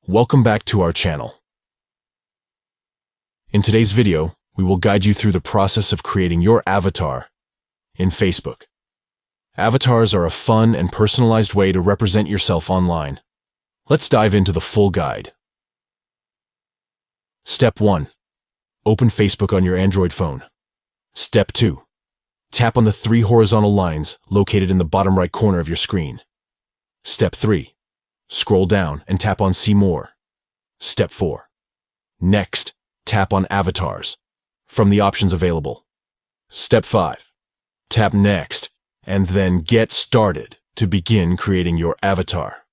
Welcome back to our channel. In today's video, we will guide you through the process of creating your avatar in Facebook. Avatars are a fun and personalized way to represent yourself online. Let's dive into the full guide. Step 1. Open Facebook on your Android phone. Step 2. Tap on the 3 horizontal lines located in the bottom right corner of your screen. Step 3. Scroll down and tap on See More. Step 4. Next, tap on Avatars from the options available. Step 5. Tap Next, and then Get Started to begin creating your avatar.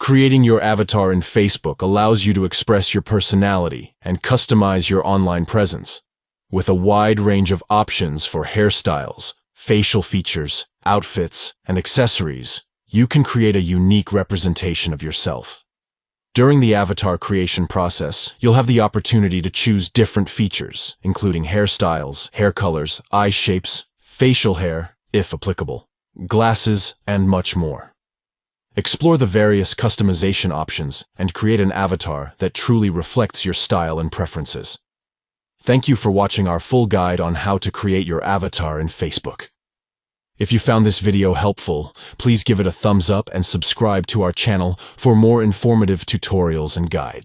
Creating your avatar in Facebook allows you to express your personality and customize your online presence. With a wide range of options for hairstyles, facial features, outfits, and accessories, you can create a unique representation of yourself. During the avatar creation process, you'll have the opportunity to choose different features, including hairstyles, hair colors, eye shapes, facial hair, if applicable, glasses, and much more. Explore the various customization options and create an avatar that truly reflects your style and preferences. Thank you for watching our full guide on how to create your avatar in Facebook. If you found this video helpful, please give it a thumbs up and subscribe to our channel for more informative tutorials and guides.